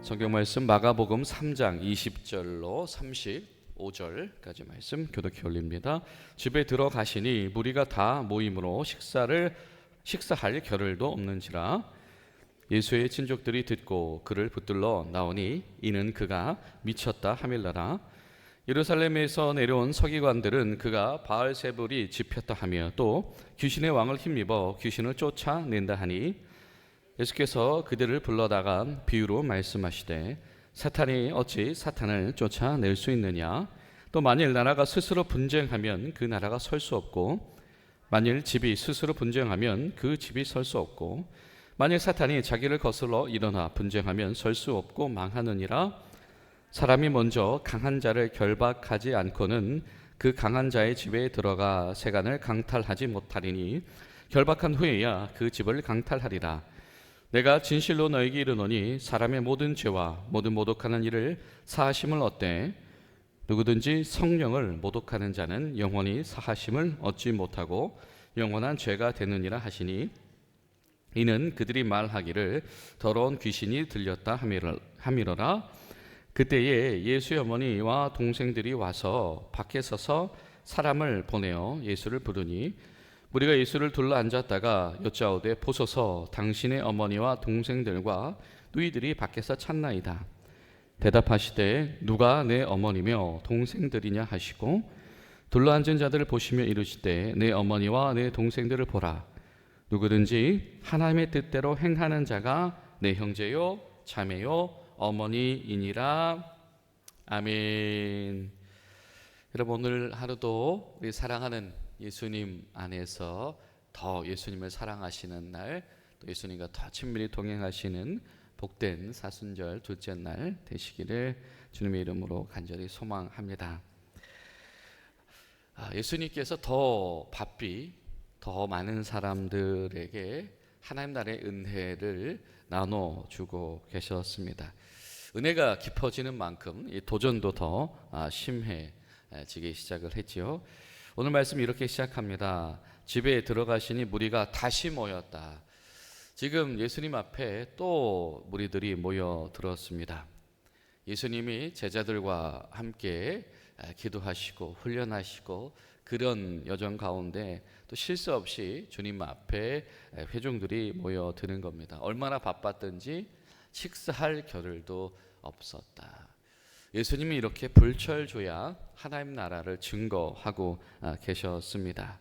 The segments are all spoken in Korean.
성경 말씀 마가복음 3장 20절로 35절까지 말씀 교독해 올립니다. 집에 들어가시니 무리가 다 모임으로 식사할 겨를도 없는지라. 예수의 친족들이 듣고 그를 붙들러 나오니 이는 그가 미쳤다 하밀라라. 예루살렘에서 내려온 서기관들은 그가 바알세불이 집혔다 하며 또 귀신의 왕을 힘입어 귀신을 쫓아낸다 하니 예수께서 그들을 불러다가 비유로 말씀하시되 사탄이 어찌 사탄을 쫓아낼 수 있느냐. 또 만일 나라가 스스로 분쟁하면 그 나라가 설 수 없고 만일 집이 스스로 분쟁하면 그 집이 설 수 없고 만일 사탄이 자기를 거슬러 일어나 분쟁하면 설 수 없고 망하느니라. 사람이 먼저 강한 자를 결박하지 않고는 그 강한 자의 집에 들어가 세간을 강탈하지 못하리니 결박한 후에야 그 집을 강탈하리라. 내가 진실로 너에게 이르노니 사람의 모든 죄와 모든 모독하는 일을 사하심을 얻되 누구든지 성령을 모독하는 자는 영원히 사하심을 얻지 못하고 영원한 죄가 되느니라 하시니 이는 그들이 말하기를 더러운 귀신이 들렸다 함이로라. 그때에 예수의 어머니와 동생들이 와서 밖에 서서 사람을 보내어 예수를 부르니 우리가 예수를 둘러 앉았다가 여짜오되 보소서 당신의 어머니와 동생들과 누이들이 밖에서 찾나이다. 대답하시되 누가 내 어머니며 동생들이냐 하시고 둘러 앉은 자들을 보시며 이르시되 내 어머니와 내 동생들을 보라. 누구든지 하나님의 뜻대로 행하는 자가 내 형제요 자매요 어머니이니라. 아멘. 여러분, 오늘 하루도 우리 사랑하는 예수님 안에서 더 예수님을 사랑하시는 날, 또 예수님과 더 친밀히 동행하시는 복된 사순절 둘째 날 되시기를 주님의 이름으로 간절히 소망합니다. 예수님께서 더 바삐 더 많은 사람들에게 하나님 나라의 은혜를 나눠주고 계셨습니다. 은혜가 깊어지는 만큼 이 도전도 더 심해지기 시작을 했지요. 오늘 말씀 이렇게 시작합니다. 집에 들어가시니 무리가 다시 모였다. 지금 예수님 앞에 또 무리들이 모여들었습니다. 예수님이 제자들과 함께 기도하시고 훈련하시고 그런 여정 가운데 또 실수 없이 주님 앞에 회중들이 모여드는 겁니다. 얼마나 바빴든지 식사할 겨를도 없었다. 예수님이 이렇게 불철조야 하나님 나라를 증거하고 계셨습니다.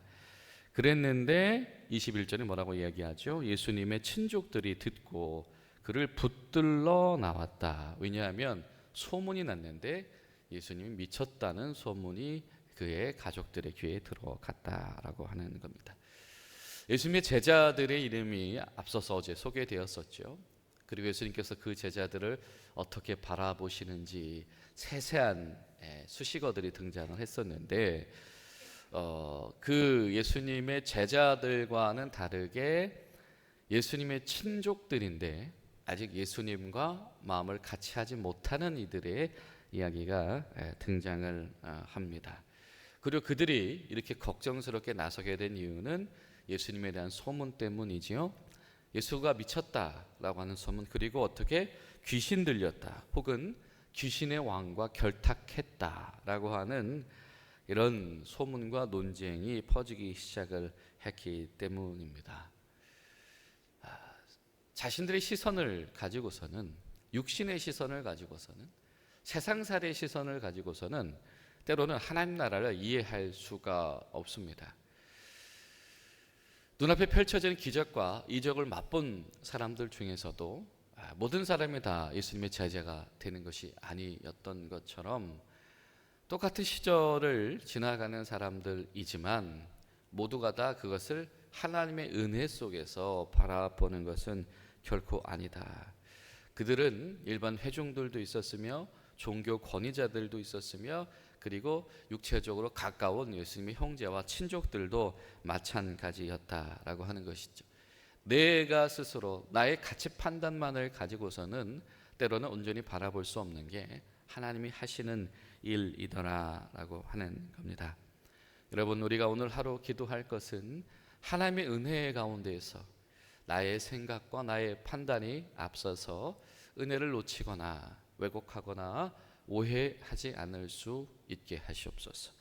그랬는데 21절에 뭐라고 이야기하죠? 예수님의 친족들이 듣고 그를 붙들러 나왔다. 왜냐하면 소문이 났는데 예수님이 미쳤다는 소문이 그의 가족들의 귀에 들어갔다라고 하는 겁니다. 예수님의 제자들의 이름이 앞서서 어제 소개되었었죠. 그리고 예수님께서 그 제자들을 어떻게 바라보시는지 세세한 수식어들이 등장을 했었는데 그 예수님의 제자들과는 다르게 예수님의 친족들인데 아직 예수님과 마음을 같이 하지 못하는 이들의 이야기가 등장을 합니다. 그리고 그들이 이렇게 걱정스럽게 나서게 된 이유는 예수님에 대한 소문 때문이지요. 예수가 미쳤다라고 하는 소문, 그리고 어떻게 귀신 들렸다 혹은 귀신의 왕과 결탁했다라고 하는 이런 소문과 논쟁이 퍼지기 시작을 했기 때문입니다. 자신들의 시선을 가지고서는, 육신의 시선을 가지고서는, 세상살이의 시선을 가지고서는 때로는 하나님 나라를 이해할 수가 없습니다. 눈앞에 펼쳐진 기적과 이적을 맛본 사람들 중에서도 모든 사람이 다 예수님의 제자가 되는 것이 아니었던 것처럼 똑같은 시절을 지나가는 사람들이지만 모두가 다 그것을 하나님의 은혜 속에서 바라보는 것은 결코 아니다. 그들은 일반 회중들도 있었으며 종교 권위자들도 있었으며 그리고 육체적으로 가까운 예수님의 형제와 친족들도 마찬가지였다라고 하는 것이죠. 내가 스스로 나의 가치 판단만을 가지고서는 때로는 온전히 바라볼 수 없는 게 하나님이 하시는 일이더라라고 하는 겁니다. 여러분, 우리가 오늘 하루 기도할 것은 하나님의 은혜 가운데에서 나의 생각과 나의 판단이 앞서서 은혜를 놓치거나 왜곡하거나 오해하지 않을 수 있게 하시옵소서.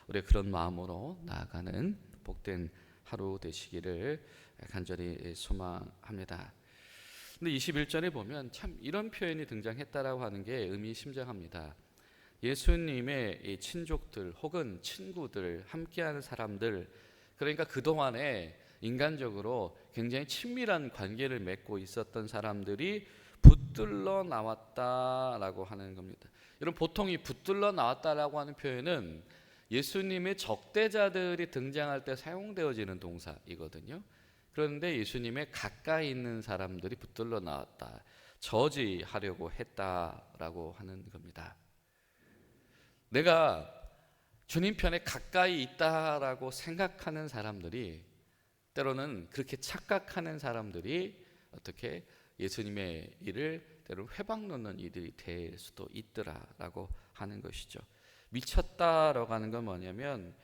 우리 그런 마음으로 나아가는 복된 하루 되시기를 간절히 소망합니다. 근데 21절에 보면 참 이런 표현이 등장했다라고 하는 게 의미심장합니다. 예수님의 이 친족들 혹은 친구들, 함께하는 사람들, 그러니까 그동안에 인간적으로 굉장히 친밀한 관계를 맺고 있었던 사람들이 붙들러 나왔다라고 하는 겁니다. 여러분, 보통 이 붙들러 나왔다라고 하는 표현은 예수님의 적대자들이 등장할 때 사용되어지는 동사이거든요. 그런데 예수님의 가까이 있는 사람들이 붙들러 나왔다, 저지하려고 했다라고 하는 겁니다. 내가 주님 편에 가까이 있다라고 생각하는 사람들이, 때로는 그렇게 착각하는 사람들이 어떻게 예수님의 일을 때로 회방 놓는 일이 될 수도 있더라라고 하는 것이죠. 미쳤다라고 하는 건 뭐냐면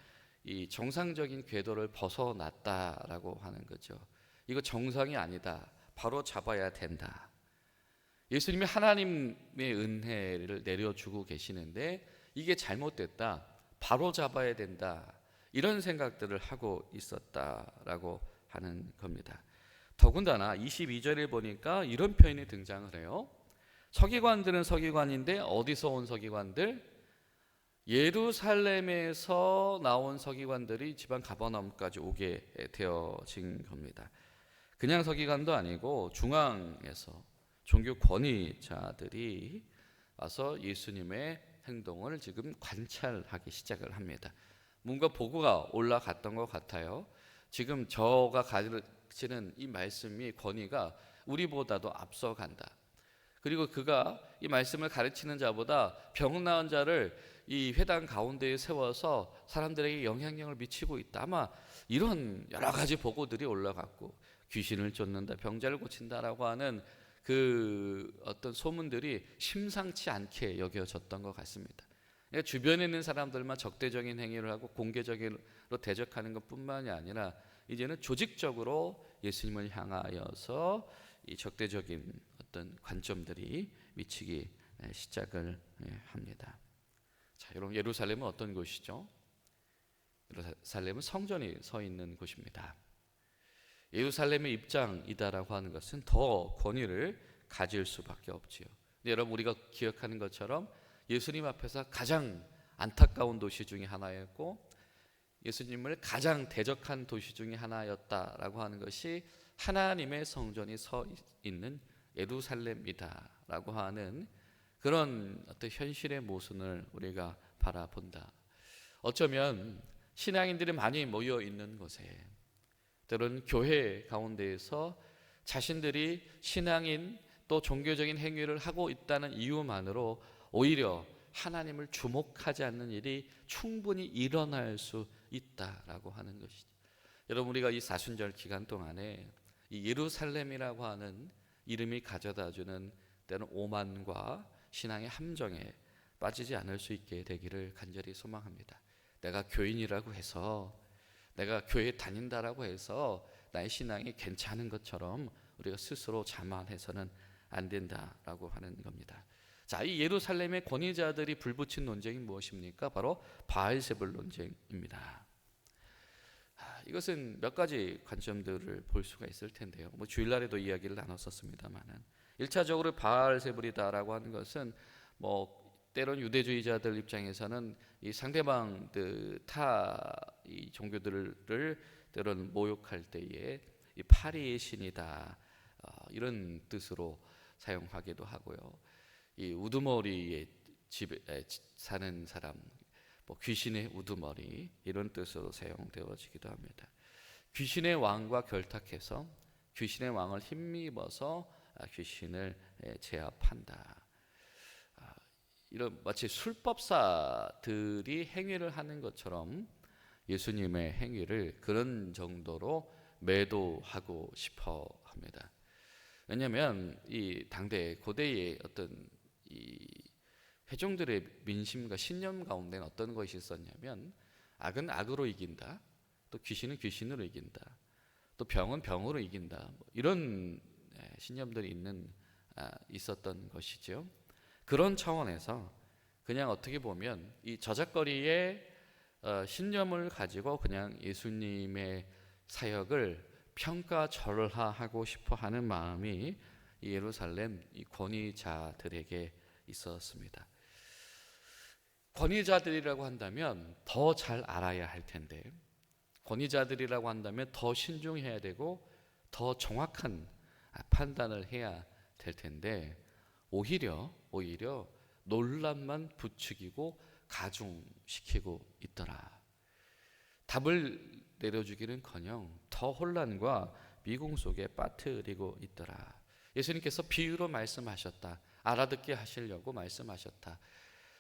이 정상적인 궤도를 벗어났다라고 하는 거죠. 이거 정상이 아니다, 바로 잡아야 된다. 예수님이 하나님의 은혜를 내려주고 계시는데 이게 잘못됐다, 바로 잡아야 된다, 이런 생각들을 하고 있었다라고 하는 겁니다. 더군다나 22절에 보니까 이런 표현이 등장을 해요. 서기관들은 서기관인데 어디서 온 서기관들? 예루살렘에서 나온 서기관들이 지방 가버나움까지 오게 되어진 겁니다. 그냥 서기관도 아니고 중앙에서 종교 권위자들이 와서 예수님의 행동을 지금 관찰하기 시작을 합니다. 뭔가 보고가 올라갔던 것 같아요. 지금 저가 가르치는 이 말씀이, 권위가 우리보다도 앞서간다. 그리고 그가 이 말씀을 가르치는 자보다 병 나은 자를 이 회당 가운데에 세워서 사람들에게 영향력을 미치고 있다. 아마 이런 여러 가지 보고들이 올라갔고, 귀신을 쫓는다, 병자를 고친다라고 하는 그 어떤 소문들이 심상치 않게 여겨졌던 것 같습니다. 그러니까 주변에 있는 사람들만 적대적인 행위를 하고 공개적으로 대적하는 것뿐만이 아니라 이제는 조직적으로 예수님을 향하여서 이 적대적인 어떤 관점들이 미치기 시작을 합니다. 자, 여러분, 예루살렘은 어떤 곳이죠? 예루살렘은 성전이 서 있는 곳입니다. 예루살렘의 입장이다라고 하는 것은 더 권위를 가질 수밖에 없지요. 여러분, 우리가 기억하는 것처럼 예수님 앞에서 가장 안타까운 도시 중에 하나였고, 예수님을 가장 대적한 도시 중에 하나였다라고 하는 것이 하나님의 성전이 서 있는 예루살렘이다라고 하는 그런 어떤 현실의 모순을 우리가 바라본다. 어쩌면 신앙인들이 많이 모여 있는 곳에, 때로는 교회 가운데에서 자신들이 신앙인 또 종교적인 행위를 하고 있다는 이유만으로 오히려 하나님을 주목하지 않는 일이 충분히 일어날 수 있다라고 하는 것이죠. 여러분, 우리가 이 사순절 기간 동안에 이 예루살렘이라고 하는 이름이 가져다주는 때는 오만과 신앙의 함정에 빠지지 않을 수 있게 되기를 간절히 소망합니다. 내가 교인이라고 해서, 내가 교회 다닌다라고 해서 나의 신앙이 괜찮은 것처럼 우리가 스스로 자만해서는 안 된다라고 하는 겁니다. 자, 이 예루살렘의 권위자들이 불붙인 논쟁이 무엇입니까? 바로 바알세불 논쟁입니다. 이것은 몇 가지 관점들을 볼 수가 있을 텐데요. 주일날에도 이야기를 나눴었습니다만은, 1차적으로 바알세불이다라고 하는 것은 때론 유대주의자들 입장에서는 이 상대방 이 종교들을 때론 모욕할 때에 이 파리의 신이다, 이런 뜻으로 사용하기도 하고요. 이 우두머리의 집에 사는 사람, 귀신의 우두머리, 이런 뜻으로 사용되어지기도 합니다. 귀신의 왕과 결탁해서 귀신의 왕을 힘입어서 귀신을 제압한다. 이런 마치 술법사들이 행위를 하는 것처럼 예수님의 행위를 그런 정도로 매도하고 싶어 합니다. 왜냐하면 이 당대 고대의 어떤 이 회중들의 민심과 신념 가운데는 어떤 것이 있었냐면, 악은 악으로 이긴다, 또 귀신은 귀신으로 이긴다, 또 병은 병으로 이긴다, 이런 신념들이 있는 있었던 것이죠. 그런 차원에서 그냥 어떻게 보면 이 저작거리의 신념을 가지고 그냥 예수님의 사역을 평가절하하고 싶어하는 마음이 이 예루살렘 이 권위자들에게 있었습니다. 권위자들이라고 한다면 더 잘 알아야 할 텐데, 권위자들이라고 한다면 더 신중해야 되고 더 정확한 판단을 해야 될 텐데, 오히려 논란만 부추기고 가중시키고 있더라. 답을 내려주기는커녕 더 혼란과 미궁 속에 빠뜨리고 있더라. 예수님께서 비유로 말씀하셨다. 알아듣게 하시려고 말씀하셨다.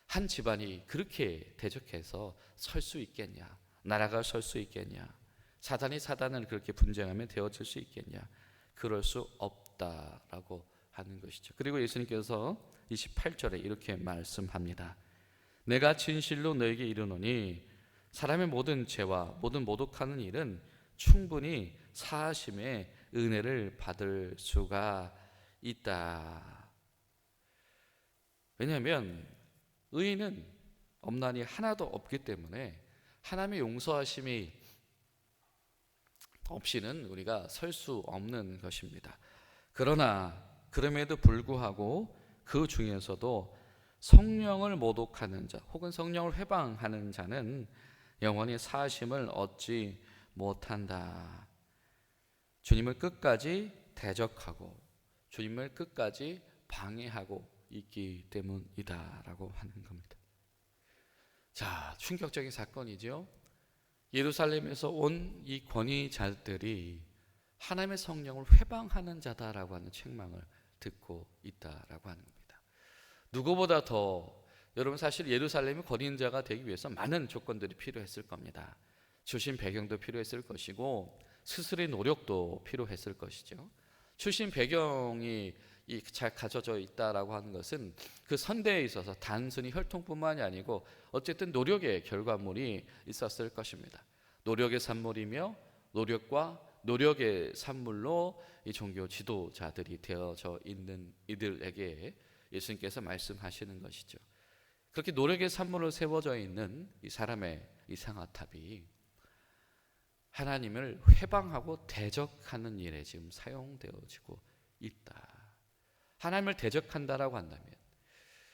한 집안이 그렇게 대적해서 설 수 있겠냐? 나라가 설 수 있겠냐? 사단이 사단을 그렇게 분쟁하면 되어질 수 있겠냐? 그럴 수 없다라고 하는 것이죠. 그리고 예수님께서 28절에 이렇게 말씀합니다. 내가 진실로 너에게 이르노니 사람의 모든 죄와 모든 모독하는 일은 충분히 사하심의 은혜를 받을 수가 있다. 왜냐하면 의인은 없나니 하나도 없기 때문에 하나님의 용서하심이 없이는 우리가 설 수 없는 것입니다. 그러나 그럼에도 불구하고 그 중에서도 성령을 모독하는 자 혹은 성령을 회방하는 자는 영원히 사하심을 얻지 못한다. 주님을 끝까지 대적하고 주님을 끝까지 방해하고 있기 때문이다라고 하는 겁니다. 자, 충격적인 사건이죠. 예루살렘에서 온 이 권위자들이 하나님의 성령을 회방하는 자다라고 하는 책망을 듣고 있다라고 하는 겁니다. 누구보다 더 여러분 사실 예루살렘이 권위자가 되기 위해서 많은 조건들이 필요했을 겁니다. 출신 배경도 필요했을 것이고 스스로의 노력도 필요했을 것이죠. 출신 배경이 잘 갖춰져 있다라고 하는 것은 그 선대에 있어서 단순히 혈통뿐만이 아니고 어쨌든 노력의 결과물이 있었을 것입니다. 노력의 산물이며 노력의 산물로 이 종교 지도자들이 되어져 있는 이들에게 예수님께서 말씀하시는 것이죠. 그렇게 노력의 산물로 세워져 있는 이 사람의 이 상아탑이 하나님을 회방하고 대적하는 일에 지금 사용되어지고 있다. 하나님을 대적한다라고 한다면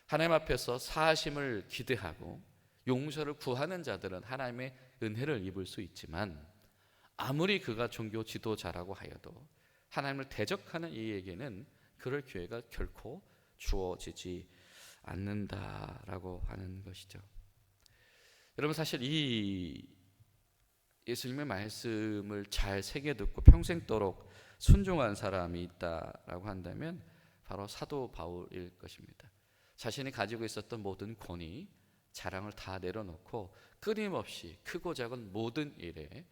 하나님 앞에서 사하심을 기대하고 용서를 구하는 자들은 하나님의 은혜를 입을 수 있지만 아무리 그가 종교 지도자라고 하여도 하나님을 대적하는 이에게는 그럴 기회가 결코 주어지지 않는다라고 하는 것이죠. 여러분 사실 이 예수님의 말씀을 잘 새겨 듣고 평생도록 순종한 사람이 있다라고 한다면 바로 사도 바울일 것입니다. 자신이 가지고 있었던 모든 권위, 자랑을 다 내려놓고 끊임없이 크고 작은 모든 일에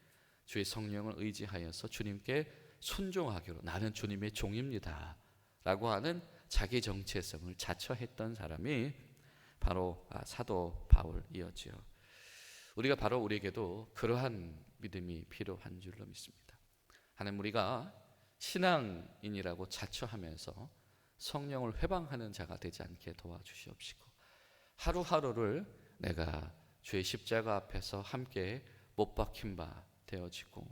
주의 성령을 의지하여서 주님께 순종하기로 나는 주님의 종입니다 라고 하는 자기 정체성을 자처했던 사람이 바로 사도 바울이었지요. 우리에게도 그러한 믿음이 필요한 줄로 믿습니다. 하나님, 우리가 신앙인이라고 자처하면서 성령을 회방하는 자가 되지 않게 도와주시옵시고 하루하루를 내가 주의 십자가 앞에서 함께 못 박힌 바 되어지고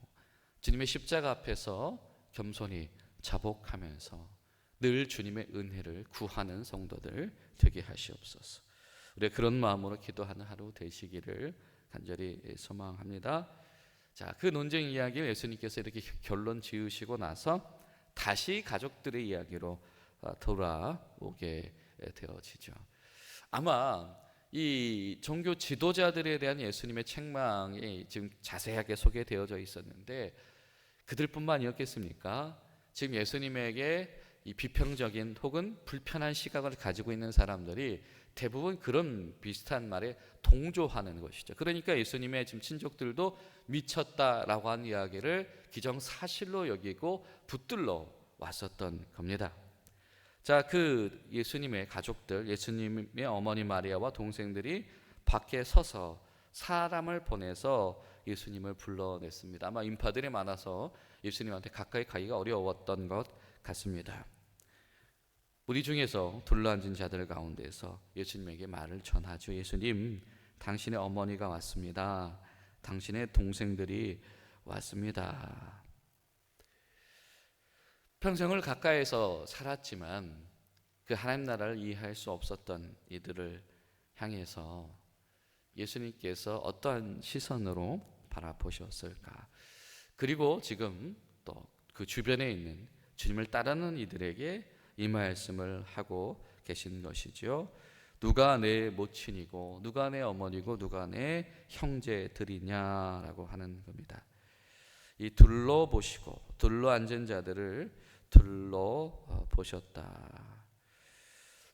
주님의 십자가 앞에서 겸손히 자복하면서 늘 주님의 은혜를 구하는 성도들 되게 하시옵소서. 우리가 그런 마음으로 기도하는 하루 되시기를 간절히 소망합니다. 자, 그 논쟁 이야기를 예수님께서 이렇게 결론 지으시고 나서 다시 가족들의 이야기로 돌아오게 되어지죠. 아마 이 종교 지도자들에 대한 예수님의 책망이 지금 자세하게 소개되어져 있었는데 그들뿐만이었겠습니까? 지금 예수님에게 이 비평적인 혹은 불편한 시각을 가지고 있는 사람들이 대부분 그런 비슷한 말에 동조하는 것이죠. 그러니까 예수님의 지금 친족들도 미쳤다라고 하는 이야기를 기정사실로 여기고 붙들러 왔었던 겁니다. 자, 그 예수님의 가족들, 예수님의 어머니 마리아와 동생들이 밖에 서서 사람을 보내서 예수님을 불러냈습니다. 아마 인파들이 많아서 예수님한테 가까이 가기가 어려웠던 것 같습니다. 무리 중에서 둘러앉은 자들 가운데서 예수님에게 말을 전하죠. 예수님, 당신의 어머니가 왔습니다. 당신의 동생들이 왔습니다. 평생을 가까이서 살았지만 그 하나님 나라를 이해할 수 없었던 이들을 향해서 예수님께서 어떠한 시선으로 바라보셨을까? 그리고 지금 또 그 주변에 있는 주님을 따르는 이들에게 이 말씀을 하고 계신 것이죠. 누가 내 모친이고 누가 내 어머니고 누가 내 형제들이냐라고 하는 겁니다. 이 둘러보시고 둘러앉은 자들을 둘러보셨다.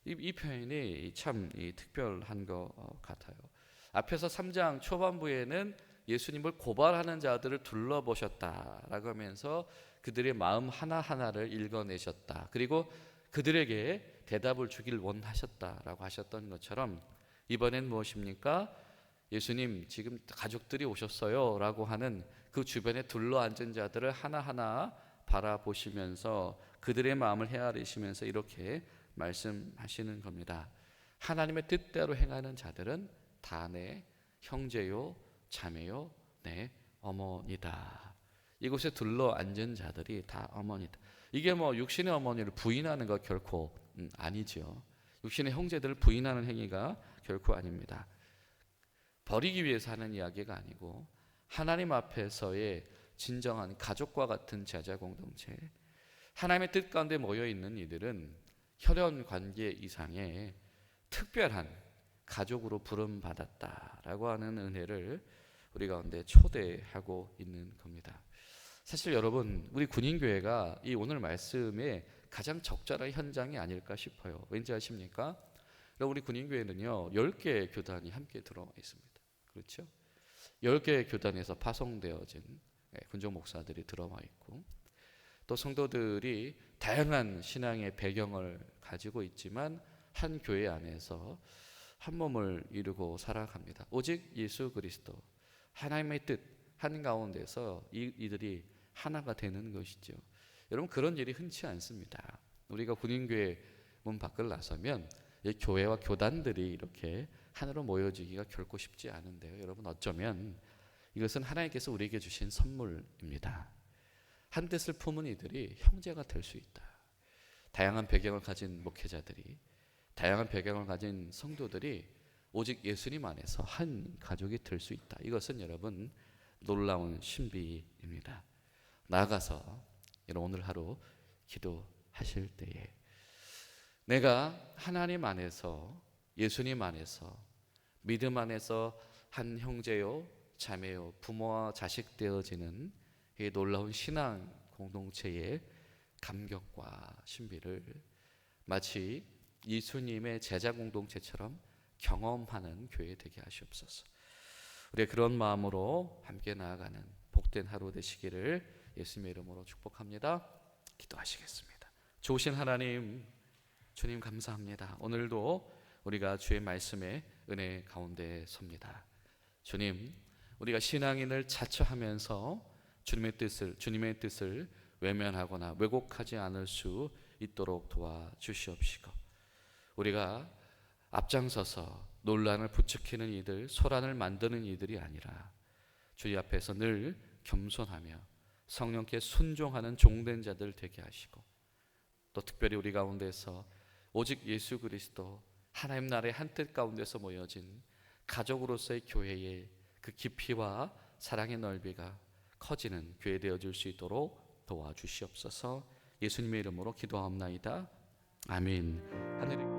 이 표현이 참 특별한 것 같아요. 앞에서 3장 초반부에는 예수님을 고발하는 자들을 둘러보셨다라고 하면서 그들의 마음 하나하나를 읽어내셨다. 그리고 그들에게 대답을 주길 원하셨다라고 하셨던 것처럼 이번엔 무엇입니까? 예수님, 지금 가족들이 오셨어요 라고 하는 그 주변에 둘러앉은 자들을 하나하나 바라보시면서 그들의 마음을 헤아리시면서 이렇게 말씀하시는 겁니다. 하나님의 뜻대로 행하는 자들은 다 내 형제요 자매요 내 어머니다. 이곳에 둘러앉은 자들이 다 어머니다. 이게 뭐 육신의 어머니를 부인하는 것 결코 아니죠. 육신의 형제들을 부인하는 행위가 결코 아닙니다. 버리기 위해서 하는 이야기가 아니고 하나님 앞에서의 진정한 가족과 같은 제자 공동체, 하나님의 뜻 가운데 모여 있는 이들은 혈연 관계 이상의 특별한 가족으로 부름 받았다라고 하는 은혜를 우리 가운데 초대하고 있는 겁니다. 사실 여러분, 우리 군인교회가 이 오늘 말씀에 가장 적절한 현장이 아닐까 싶어요. 왠지 아십니까? 우리 군인교회는요 10개의 교단이 함께 들어와 있습니다. 그렇죠? 10개의 교단에서 파송되어진 군종 목사들이 들어와 있고, 또 성도들이 다양한 신앙의 배경을 가지고 있지만 한 교회 안에서 한 몸을 이루고 살아갑니다. 오직 예수 그리스도 하나님의 뜻 한가운데서 이들이 하나가 되는 것이죠. 여러분, 그런 일이 흔치 않습니다. 우리가 군인교회 문 밖을 나서면 이 교회와 교단들이 이렇게 하나로 모여지기가 결코 쉽지 않은데요. 여러분, 어쩌면 이것은 하나님께서 우리에게 주신 선물입니다. 한 뜻을 품은 이들이 형제가 될 수 있다. 다양한 배경을 가진 목회자들이, 다양한 배경을 가진 성도들이 오직 예수님 안에서 한 가족이 될 수 있다. 이것은 여러분 놀라운 신비입니다. 나아가서 오늘 하루 기도하실 때에 내가 하나님 안에서, 예수님 안에서, 믿음 안에서 한 형제요 자매요 부모와 자식 되어지는 이 놀라운 신앙 공동체의 감격과 신비를 마치 예수님의 제자 공동체처럼 경험하는 교회 되게 하시옵소서. 우리 그런 마음으로 함께 나아가는 복된 하루 되시기를 예수님의 이름으로 축복합니다. 기도하시겠습니다. 좋으신 하나님, 주님 감사합니다. 오늘도 우리가 주의 말씀의 은혜 가운데 섭니다. 주님, 우리가 신앙인을 자처하면서 주님의 뜻을 외면하거나 왜곡하지 않을 수 있도록 도와주시옵시고, 우리가 앞장서서 논란을 부추기는 이들, 소란을 만드는 이들이 아니라 주의 앞에서 늘 겸손하며 성령께 순종하는 종된 자들 되게 하시고, 또 특별히 우리 가운데서 오직 예수 그리스도 하나님 나라의 한 뜻 가운데서 모여진 가족으로서의 교회의 그 깊이와 사랑의 넓이가 커지는 교회 되어줄 수 있도록 도와주시옵소서. 예수님의 이름으로 기도하옵나이다. 아멘. 하늘의